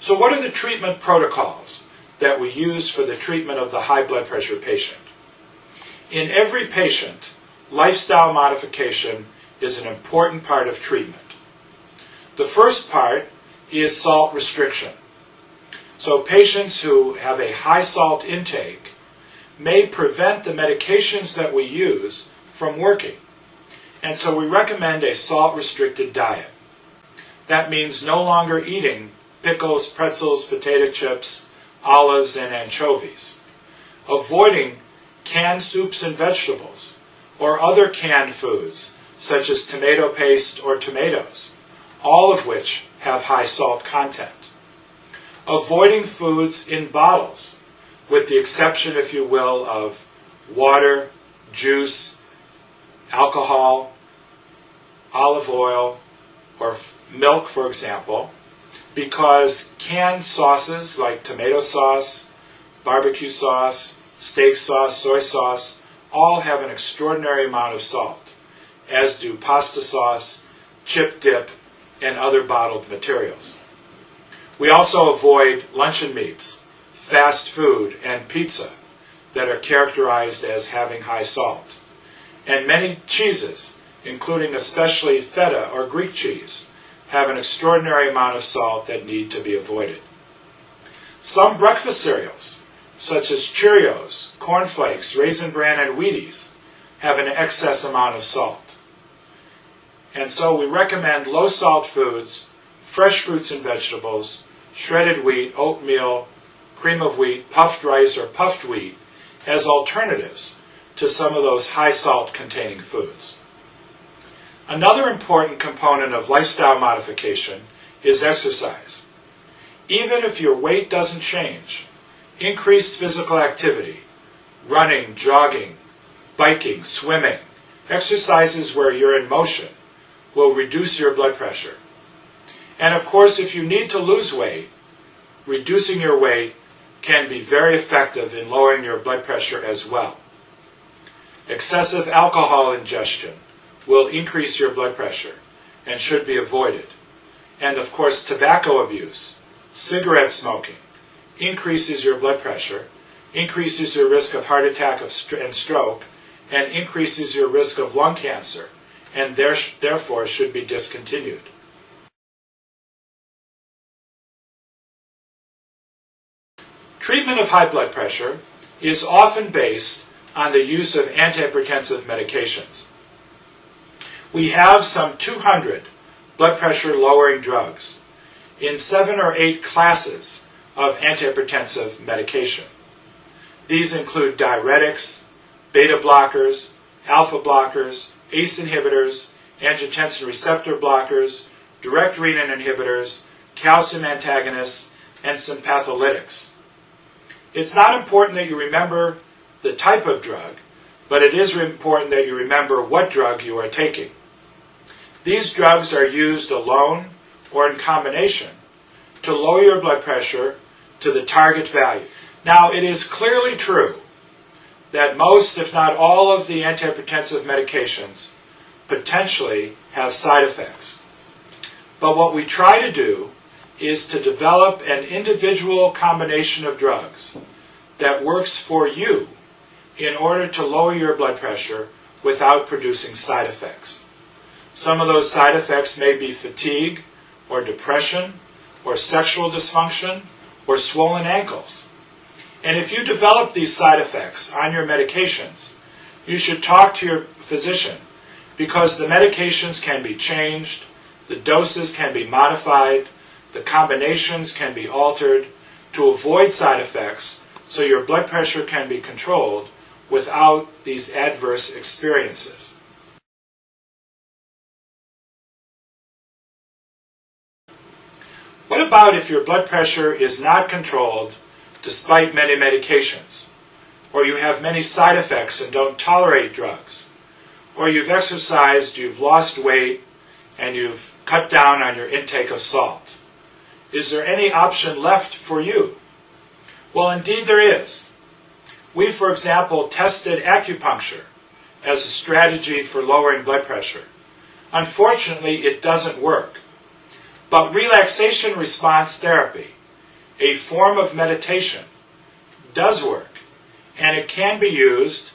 So what are the treatment protocols that we use for the treatment of the high blood pressure patient? In every patient, lifestyle modification is an important part of treatment. The first part is salt restriction. So patients who have a high salt intake may prevent the medications that we use from working. And so we recommend a salt-restricted diet. That means no longer eating pickles, pretzels, potato chips, olives, and anchovies. Avoiding canned soups and vegetables, or other canned foods, such as tomato paste or tomatoes, all of which have high salt content. Avoiding foods in bottles, with the exception, if you will, of water, juice, alcohol, olive oil, or milk, for example, because canned sauces like tomato sauce, barbecue sauce, steak sauce, soy sauce, all have an extraordinary amount of salt, as do pasta sauce, chip dip, and other bottled materials. We also avoid luncheon meats, fast food, and pizza that are characterized as having high salt. And many cheeses, including especially feta or Greek cheese, have an extraordinary amount of salt that need to be avoided. Some breakfast cereals, such as Cheerios, Corn Flakes, Raisin Bran, and Wheaties, have an excess amount of salt. And so we recommend low-salt foods, fresh fruits and vegetables, shredded wheat, oatmeal, cream of wheat, puffed rice, or puffed wheat as alternatives to some of those high-salt containing foods. Another important component of lifestyle modification is exercise. Even if your weight doesn't change, increased physical activity, running, jogging, biking, swimming, exercises where you're in motion, will reduce your blood pressure. And of course, if you need to lose weight, reducing your weight can be very effective in lowering your blood pressure as well. Excessive alcohol ingestion will increase your blood pressure and should be avoided. And of course, tobacco abuse, cigarette smoking, increases your blood pressure, increases your risk of heart attack and stroke, and increases your risk of lung cancer, and therefore should be discontinued. Treatment of high blood pressure is often based on the use of antihypertensive medications. We have some 200 blood pressure lowering drugs in 7 or 8 classes of antihypertensive medication. These include diuretics, beta blockers, alpha blockers, ACE inhibitors, angiotensin receptor blockers, direct renin inhibitors, calcium antagonists, and sympatholytics. It's not important that you remember the type of drug, but it is important that you remember what drug you are taking. These drugs are used alone or in combination to lower your blood pressure to the target value. Now, it is clearly true that most, if not all, of the antihypertensive medications potentially have side effects. But what we try to do is to develop an individual combination of drugs that works for you in order to lower your blood pressure without producing side effects. Some of those side effects may be fatigue, or depression, or sexual dysfunction, or swollen ankles. And if you develop these side effects on your medications, you should talk to your physician, because the medications can be changed, the doses can be modified, the combinations can be altered to avoid side effects so your blood pressure can be controlled without these adverse experiences. What about if your blood pressure is not controlled despite many medications, or you have many side effects and don't tolerate drugs, or you've exercised, you've lost weight, and you've cut down on your intake of salt? Is there any option left for you? Well, indeed there is. We, for example, tested acupuncture as a strategy for lowering blood pressure. Unfortunately, it doesn't work. But relaxation response therapy, a form of meditation, does work, and it can be used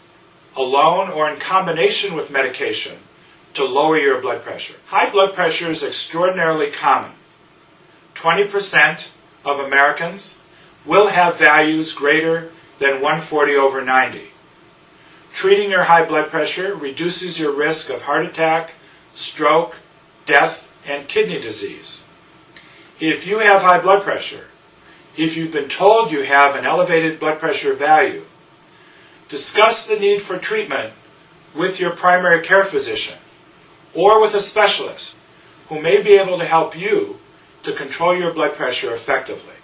alone or in combination with medication to lower your blood pressure. High blood pressure is extraordinarily common. 20% of Americans will have values greater than 140/90. Treating your high blood pressure reduces your risk of heart attack, stroke, death, and kidney disease. If you have high blood pressure, if you've been told you have an elevated blood pressure value, discuss the need for treatment with your primary care physician or with a specialist who may be able to help you to control your blood pressure effectively.